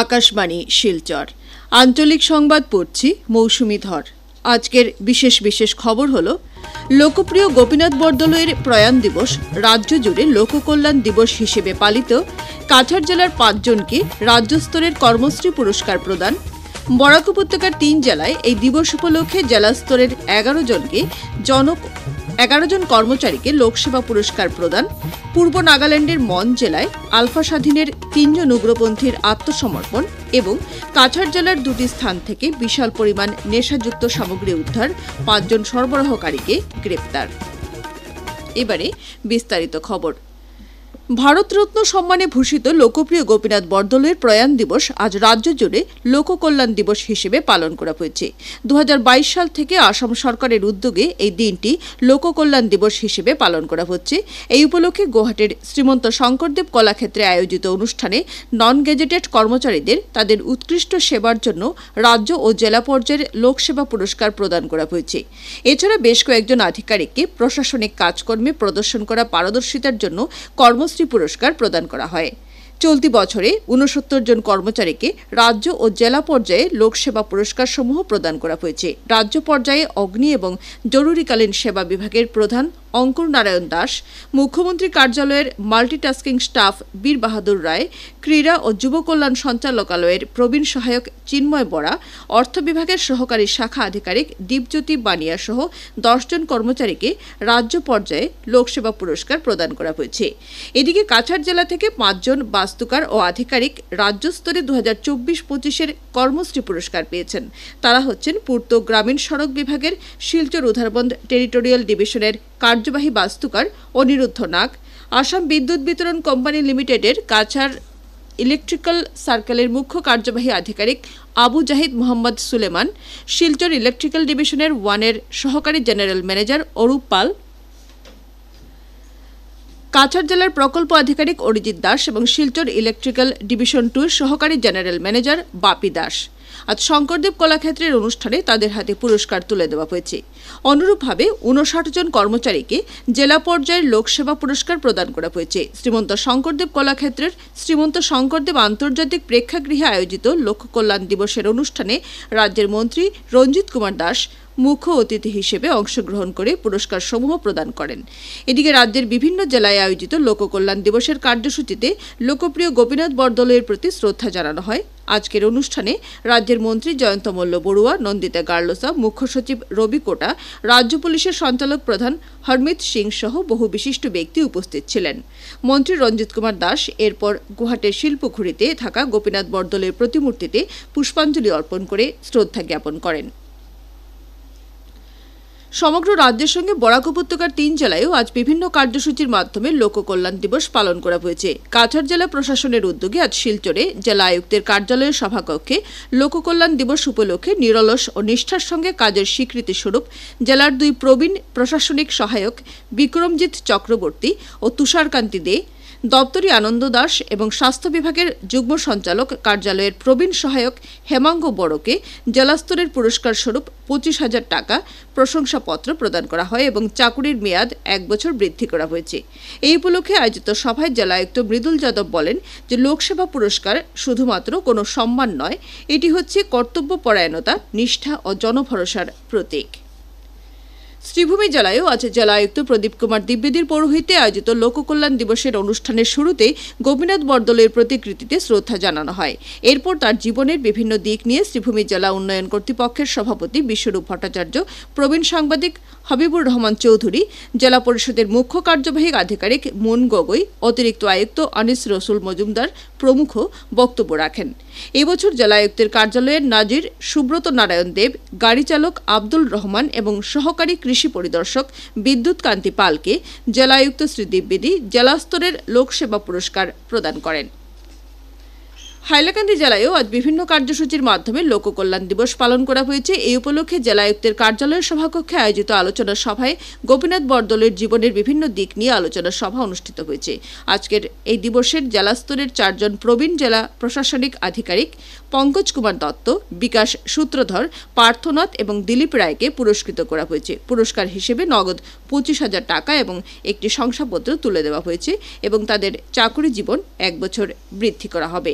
আকাশবাণী শিলচর আঞ্চলিক সংবাদ পড়ছি মৌসুমী ধর। আজকের বিশেষ খবর হলো লোকপ্রিয় গোপীনাথ বরদলৈয়ের প্রয়াণ দিবস রাজ্য জুড়ে লোককল্যাণ দিবস হিসেবে পালিত। কাছাড় জেলার ৫ জনকে রাজ্যস্তরের কর্মশ্রী পুরস্কার প্রদান। বরাক উপত্যকার ৩ জেলায় এই দিবস উপলক্ষে জেলা স্তরের 11 জন কর্মচারীকে লোকসেবা পুরস্কার প্রদান। পূর্ব নাগাল্যান্ডের মন জেলায় আলফা স্বাধীনের ৩ জন উগ্রপন্থীর আত্মসমর্পণ এবং কাছাড় জেলার ২টি স্থান থেকে বিশাল পরিমাণ নেশাযুক্ত সামগ্রী উদ্ধার, ৫ জন সরবরাহকারীকে গ্রেপ্তার। এবারে বিস্তারিত খবর। ভারতরত্ন সম্মানে ভূষিত লোকপ্রিয় গোপীনাথ বরদলৈয়ের প্রয়াণ দিবস আজ রাজ্য জুড়ে লোককল্যাণ দিবস হিসেবে পালন করা হয়েছে। ২০২২ সাল থেকে আসাম সরকারের উদ্যোগে এই দিনটি লোককল্যাণ দিবস হিসেবে পালন করা হচ্ছে। এই উপলক্ষে গুয়াহাটির শ্রীমন্ত শঙ্করদেব কলাক্ষেত্রে আয়োজিত অনুষ্ঠানে নন গেজেটেড কর্মচারীদের তাদের উৎকৃষ্ট সেবার জন্য রাজ্য ও জেলা পর্যায়ের লোকসেবা পুরস্কার প্রদান করা হয়েছে। এছাড়া বেশ কয়েকজন আধিকারিককে প্রশাসনিক কাজকর্মে প্রদর্শন করা পারদর্শিতার জন্য কর্মশ্রী পুরস্কার প্রদান করা হয়। চলতি বছরে ৬৯ জন কর্মচারীকে রাজ্য ও জেলা পর্যায়ে লোকসেবা পুরস্কার সমূহ প্রদান করা হয়েছে। রাজ্য পর্যায়ে অগ্নি এবং জরুরিকালীন সেবা বিভাগের প্রধান অঙ্কুর নারায়ণ দাস, মুখ্যমন্ত্রী কার্যালয়ের মাল্টিটাস্কিং স্টাফ বীর বাহাদুর রায়, ক্রীড়া ও যুব কল্যাণ সঞ্চালকালয়ের প্রবীণ সহায়ক চিন্ময় বরা, অর্থ বিভাগের সহকারী শাখা আধিকারিক দীপজ্যোতি বানিয়া সহ ১০ জন কর্মচারীকে রাজ্য পর্যায়ে লোকসেবা পুরস্কার প্রদান করা হয়েছে। এদিকে কাছাড় জেলা থেকে ৫ জন বাস্তুকার ও আধিকারিক রাজ্য স্তরে ২০২৪-২৫-এর কর্মশ্রী পুরস্কার পেয়েছেন। তারা হচ্ছেন পূর্ত গ্রামীণ সড়ক বিভাগের শিলচর উধারবন্দ টেরিটোরিয়াল ডিভিশনের কার্যবাহী বাস্তুকার অনিরুদ্ধ নাগ, আসাম বিদ্যুৎ বিতরণ কোম্পানি লিমিটেডের কাছাড় ইলেকট্রিক্যাল সার্কেলের মুখ্য কার্যবাহী আধিকারিক আবু জাহিদ মোহাম্মদ সুলেমান, শিলচর ইলেকট্রিক্যাল ডিভিশনের 1-এর সহকারী জেনারেল ম্যানেজার অরূপ পাল, কাছাড় জেলার প্রকল্প আধিকারিক অরিজিৎ দাস এবং শিলচর ইলেকট্রিক্যাল ডিভিশন 2-এর সহকারী জেনারেল ম্যানেজার বাপি দাস। আজ শঙ্করদেব কলাক্ষেত্রের অনুষ্ঠানে তাদের হাতে পুরস্কার তুলে দেওয়া হয়েছে। অনুরূপভাবে ৫৯ জন কর্মচারীকে জেলা পর্যায়ের লোকসেবা পুরস্কার প্রদান করা হয়েছে। শ্রীমন্ত শঙ্করদেব কলাক্ষেত্রের শ্রীমন্ত শঙ্করদেব আন্তর্জাতিক প্রেক্ষাগৃহে আয়োজিত লোককল্যাণ দিবসের অনুষ্ঠানে রাজ্যের মন্ত্রী রঞ্জিত কুমার দাস মুখ্য অতিথি হিসেবে অংশগ্রহণ করে পুরস্কার সমূহ প্রদান করেন। এদিকে রাজ্যের বিভিন্ন জেলায় আয়োজিত লোককল্যাণ দিবসের কার্যসূচিতে লোকপ্রিয় গোপীনাথ বরদলৈয়ের প্রতি শ্রদ্ধা জানানো হয়। আজকের অনুষ্ঠানে রাজ্যের মন্ত্রী জয়ন্ত মল্ল বড়ুয়া, নন্দিতা গার্লসা, মুখ্য সচিব রবি কোটা, রাজ্য পুলিশের সঞ্চালক প্রধান হরমিত সিং সহ বহু বিশিষ্ট ব্যক্তি উপস্থিত ছিলেন। মন্ত্রী রঞ্জিত কুমার দাস এরপর গুয়াহাটির শিল্পঘুরিতে থাকা গোপীনাথ বরদলৈয়ের প্রতিমূর্তিতে পুষ্পাঞ্জলি অর্পণ করে শ্রদ্ধা জ্ঞাপন করেন। সমগ্র রাজ্যের সঙ্গে বরাক উপত্যকার ৩ জেলায়ও আজ বিভিন্ন কার্যসূচির মাধ্যমে লোককল্যাণ দিবস পালন করা হয়েছে। কাছাড় জেলা প্রশাসনের উদ্যোগে আজ শিলচরে জেলা আয়ুক্তের কার্যালয়ের সভাকক্ষে লোককল্যাণ দিবস উপলক্ষে নিরলস ও নিষ্ঠার সঙ্গে কাজের স্বীকৃতি স্বরূপ জেলার 2 প্রবীণ প্রশাসনিক সহায়ক বিক্রমজিৎ চক্রবর্তী ও তুষারকান্তি দে, দপ্তরি আনন্দ দাস এবং স্বাস্থ্য বিভাগের যুগ্ম সঞ্চালক কার্যালয়ের প্রবীণ সহায়ক হেমাঙ্গ বড়কে জেলাস্তরের পুরস্কার স্বরূপ ২৫,০০০ টাকা প্রশংসাপত্র প্রদান করা হয় এবং চাকুরির মেয়াদ 1 বছর বৃদ্ধি করা হয়েছে। এই উপলক্ষে আয়োজিত সভায় জেলা আয়ুক্ত মৃদুল যাদব বলেন যে লোকসেবা পুরস্কার শুধুমাত্র কোনো সম্মান নয়, এটি হচ্ছে কর্তব্যপরায়ণতা, নিষ্ঠা ও জনভরসার প্রতীক। শ্রীভূমি জেলায়ও আজ জেলা আয়ুক্ত প্রদীপ কুমার দ্বিবেদীর পৌরোহিত্যে আয়োজিত লোককল্যাণ দিবসের অনুষ্ঠানের শুরুতে গোপীনাথ বরদলৈয়ের প্রতিকৃতিতে শ্রদ্ধা জানানো হয়। এরপর তার জীবনের বিভিন্ন দিক নিয়ে শ্রীভূমি জেলা উন্নয়ন কর্তৃপক্ষের সভাপতি বিশ্বরূপ ভট্টাচার্য, প্রবীণ সাংবাদিক হাবিবুর রহমান চৌধুরী, জেলা পরিষদের মুখ্য কার্যবাহী আধিকারিক মুন গগৈ, অতিরিক্ত আয়ুক্ত আনিস রসুল মজুমদার প্রমুখ বক্তব্য রাখেন। এবছর জেলা আয়ুক্তের কার্যালয়ের নাজির সুব্রত নারায়ণ দেব, গাড়ি চালক আব্দুল রহমান এবং সহকারী কৃষি পরিদর্শক বিদ্যুৎ কান্তি পালকে জেলা আয়ুক্ত শ্রী দ্বিবেদী জেলা স্তরের লোকসেবা পুরস্কার প্রদান করেন। হাইলাকান্দি জেলায়ও আজ বিভিন্ন কার্যসূচির মাধ্যমে লোককল্যাণ দিবস পালন করা হয়েছে। এই উপলক্ষে জেলা আয়ুক্তের কার্যালয়ের সভাকক্ষে আয়োজিত আলোচনা সভায় গোপীনাথ বরদলৈয়ের জীবনের বিভিন্ন দিক নিয়ে আলোচনা সভা অনুষ্ঠিত হয়েছে। আজকের এই দিবসের জেলা স্তরের 4 জন প্রবীণ জেলা প্রশাসনিক আধিকারিক পঙ্কজ কুমার দত্ত, বিকাশ সূত্রধর, পার্থনাথ এবং দিলীপ রায়কে পুরস্কৃত করা হয়েছে। পুরস্কার হিসেবে নগদ ২৫,০০০ টাকা এবং একটি শংসাপত্র তুলে দেওয়া হয়েছে এবং তাদের চাকরি জীবন 1 বছর বৃদ্ধি করা হবে।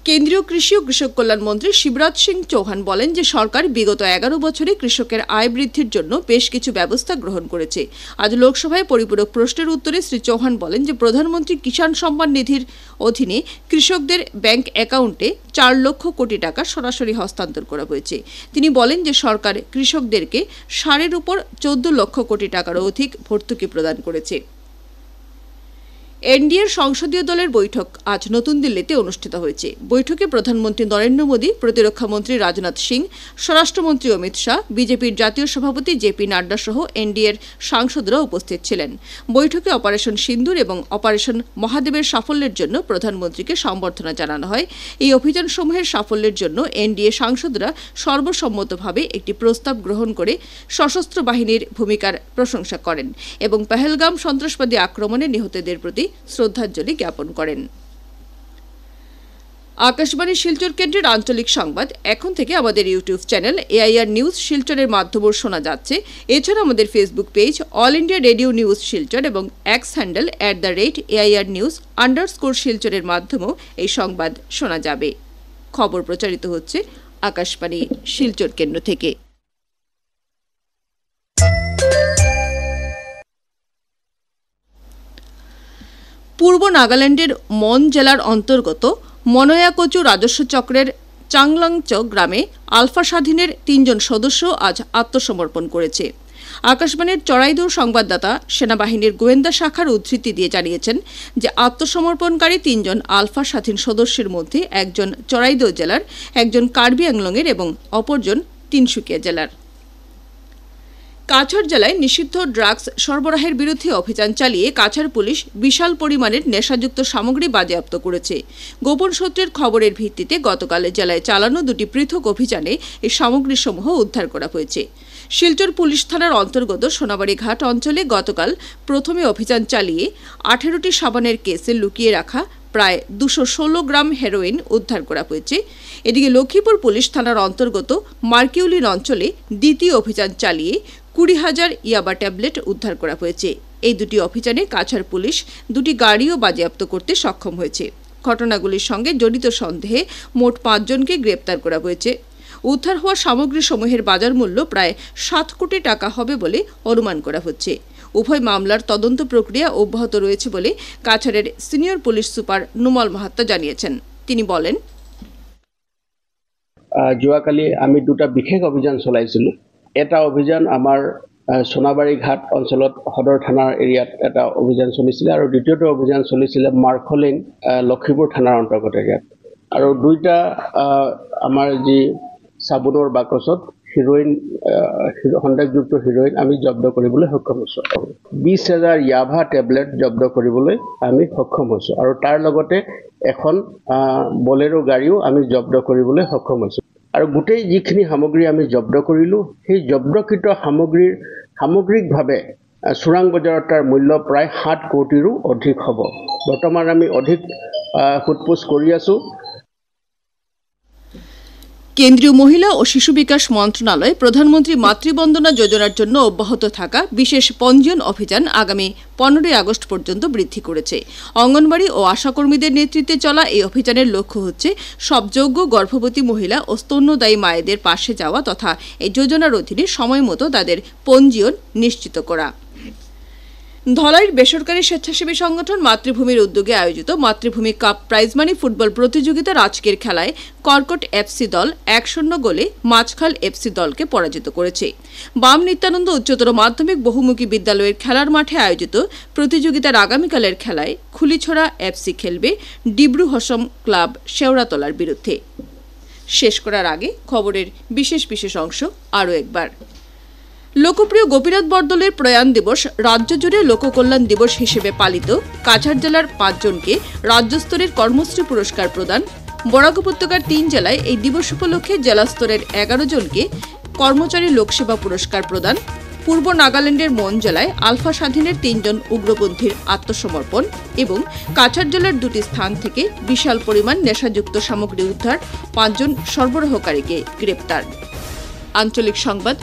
কেন্দ্রীয় কৃষি ও কৃষক কল্যাণ মন্ত্রী শিবরাজ সিং চৌহান বলেন যে সরকার বিগত 11 বছরে কৃষকের আয় বৃদ্ধির জন্য বেশ কিছু ব্যবস্থা গ্রহণ করেছে। আজ লোকসভায় পরিপূরক প্রশ্নের উত্তরে শ্রী চৌহান বলেন যে প্রধানমন্ত্রী কিষাণ সম্মান নিধির অধীনে কৃষকদের ব্যাংক অ্যাকাউন্টে 4 লক্ষ কোটি টাকা সরাসরি হস্তান্তর করা হয়েছে। তিনি বলেন যে সরকার কৃষকদেরকে সারের উপর 14 লক্ষ কোটি টাকারও অধিক ভর্তুকি প্রদান করেছে। এনডিএর সংসদীয় দলের বৈঠক আজ নতুন দিল্লিতে অনুষ্ঠিত হয়েছে। বৈঠকে প্রধানমন্ত্রী নরেন্দ্র মোদী, প্রতিরক্ষা মন্ত্রী রাজনাথ সিং, স্বরাষ্ট্রমন্ত্রী অমিত শাহ, বিজেপির জাতীয় সভাপতি জেপি নাড্ডা সহ এনডিএর সাংসদরা উপস্থিত ছিলেন। বৈঠকে অপারেশন সিন্দুর এবং অপারেশন মহাদেবের সাফল্যের জন্য প্রধানমন্ত্রীকে সম্বর্ধনা জানানো হয়। এই অভিযানসমূহের সাফল্যের জন্য এনডিএ সাংসদরা সর্বসম্মতভাবে একটি প্রস্তাব গ্রহণ করে সশস্ত্র বাহিনীর ভূমিকার প্রশংসা করেন এবং পেহেলগাম সন্ত্রাসবাদী আক্রমণে নিহতদের প্রতি শ্রদ্ধাঞ্জলি জ্ঞাপন করেন। আকাশবাণী শিলচর কেন্দ্রের আঞ্চলিক সংবাদ এখন থেকে আমাদের ইউটিউব চ্যানেল এআইআর নিউজ শিলচরের মাধ্যমে শোনা যাচ্ছে। এছাড়া আমাদের Facebook page all India radio news Silchar এবং এক্স হ্যান্ডেল @AIR_News_শিলচরের মাধ্যমেও এই সংবাদ শোনা যাবে। খবর প্রচারিত হচ্ছে আকাশবাণী শিলচর কেন্দ্র থেকে। পূর্ব নাগাল্যান্ডের মন জেলার অন্তর্গত মনয়াকচু রাজস্ব চক্রের চাংলাংচ গ্রামে আলফা স্বাধীনের 3 জন সদস্য আজ আত্মসমর্পণ করেছে। আকাশবাণীর চড়াইদৌ সংবাদদাতা সেনাবাহিনীর গোয়েন্দা শাখার উদ্ধৃতি দিয়ে জানিয়েছেন যে আত্মসমর্পণকারী 3 জন আলফা স্বাধীন সদস্যের মধ্যে একজন চড়াইদৌ জেলার, একজন কার্বি আংলংয়ের এবং অপরজন তিনসুকিয়া জেলার। কাছাড় জেলায় নিষিদ্ধ ড্রাগস সরবরাহের বিরুদ্ধে অভিযান চালিয়ে কাছাড় পুলিশ বিশাল পরিমাণের নেশাযুক্ত সামগ্রী বাজেয়াপ্ত করেছে। গোপন সূত্রের খবরের ভিত্তিতে গতকাল জেলায় চালানো 2টি পৃথক অভিযানে এই সামগ্রীসমূহ উদ্ধার করা হয়েছে। শিলচর পুলিশ থানার অন্তর্গত সোনাবাড়ি ঘাট অঞ্চলে গতকাল প্রথমে অভিযান চালিয়ে 18টি সাবানের কেসে লুকিয়ে রাখা প্রায় 216 গ্রাম হেরোইন উদ্ধার করা হয়েছে। এদিকে লক্ষ্মীপুর পুলিশ থানার অন্তর্গত মার্কিউলিন অঞ্চলে দ্বিতীয় অভিযান চালিয়ে 20,000 ইয়াবা ট্যাবলেট উদ্ধার করা হয়েছে। এই 2টি অভিযানে কাছাড় পুলিশ 2টি গাড়িও বাজেয়াপ্ত করতে সক্ষম হয়েছে। ঘটনাগুলির সঙ্গে জড়িত সন্দেহে মোট 5 জনকে গ্রেপ্তার করা হয়েছে। উদ্ধার হওয়া সামগ্রীসমূহের বাজার মূল্য প্রায় 7 কোটি টাকা হবে বলে অনুমান করা হচ্ছে। উভয় মামলার তদন্ত প্রক্রিয়া অব্যাহত রয়েছে বলে কাছাড়ের senior police super Numal Mahatta জানিয়েছেন। তিনি বলেন, যোৱাকালি আমি 2টা বিশেষ অভিযান চলাইছিলোঁ। এটা অভিযান আমাৰ সোনাবাড়ী ঘাট অঞ্চলত সদৰ থানাৰ এৰিয়াত এটা অভিযান চলিছিলে আৰু দ্বিতীয়টো অভিযান চলিছিলে মাৰ্খলিন লক্ষীপুৰ থানাৰ অন্তৰ্গত এৰিয়াত। আৰু 2টা আমাৰ যি চাবোনৰ বাকচত হিৰোইন সন্দেহযুক্ত হিৰোইন আমি জব্দ কৰিবলৈ সক্ষম হৈছোঁ। 20,000 ইয়াভা টেবলেট জব্দ কৰিবলৈ আমি সক্ষম হৈছোঁ আৰু তাৰ লগতে এখন বলেৰো গাড়ীও আমি জব্দ কৰিবলৈ সক্ষম হৈছোঁ। আৰু গোটেই যিখিনি সামগ্ৰী আমি জব্দ কৰিলোঁ, সেই জব্দকৃত সামগ্ৰিকভাৱে চোৰাং বজাৰত তাৰ মূল্য প্ৰায় 7 কোটিৰো অধিক হ'ব। বৰ্তমান আমি অধিক সোধপোছ কৰি আছোঁ। কেন্দ্রীয় মহিলা ও শিশু বিকাশ মন্ত্রণালয় প্রধানমন্ত্রী মাতৃবন্দনা যোজনার জন্য অব্যাহত থাকা বিশেষ পঞ্জীয়ন অভিযান আগামী 15 আগস্ট পর্যন্ত বৃদ্ধি করেছে। অঙ্গনবাড়ি ও আশাকর্মীদের নেতৃত্বে চলা এই অভিযানের লক্ষ্য হচ্ছে সব যোগ্য গর্ভবতী মহিলা ও স্তন্যদায়ী মায়েদের পাশে যাওয়া তথা এই যোজনার অধীনে সময়মতো তাদের পঞ্জীয়ন নিশ্চিত করা। ধলাইয়ের বেসরকারি স্বেচ্ছাসেবী সংগঠন মাতৃভূমির উদ্যোগে আয়োজিত মাতৃভূমি কাপ প্রাইজমানি ফুটবল প্রতিযোগিতার আজকের খেলায় কর্কট এফসি দল 1-0 গোলে মাছখাল এফসি দলকে পরাজিত করেছে। বাম নিত্যানন্দ উচ্চতর মাধ্যমিক বহুমুখী বিদ্যালয়ের খেলার মাঠে আয়োজিত প্রতিযোগিতার আগামীকালের খেলায় খুলিছড়া এফসি খেলবে ডিব্রু হসম ক্লাব শেওড়াতলার বিরুদ্ধে। শেষ করার আগে খবরের বিশেষ অংশ আরও একবার। লোকপ্রিয় গোপীনাথ বরদলৈর প্রয়াণ দিবস রাজ্য জুড়ে লোককল্যাণ দিবস হিসেবে পালিত। কাছাড় জেলার 5 জনকে রাজ্যস্তরের কর্মশ্রী পুরস্কার প্রদান। বরাক উপত্যকার 3 জেলায় এই দিবস উপলক্ষে জেলা স্তরের 11 জনকে কর্মচারী লোকসেবা পুরস্কার প্রদান। পূর্ব নাগাল্যান্ডের মন জেলায় আলফা স্বাধীনের 3 জন উগ্রপন্থীর আত্মসমর্পণ এবং কাছাড় জেলার 2টি স্থান থেকে বিশাল পরিমাণ নেশাযুক্ত সামগ্রী উদ্ধার, 5 জন সরবরাহকারীকে গ্রেপ্তার। আঞ্চলিক সংবাদ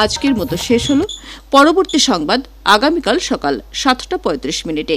আজকের মতো শেষ হলো। পরবর্তী সংবাদ আগামীকাল সকাল 7:35 মিনিটে।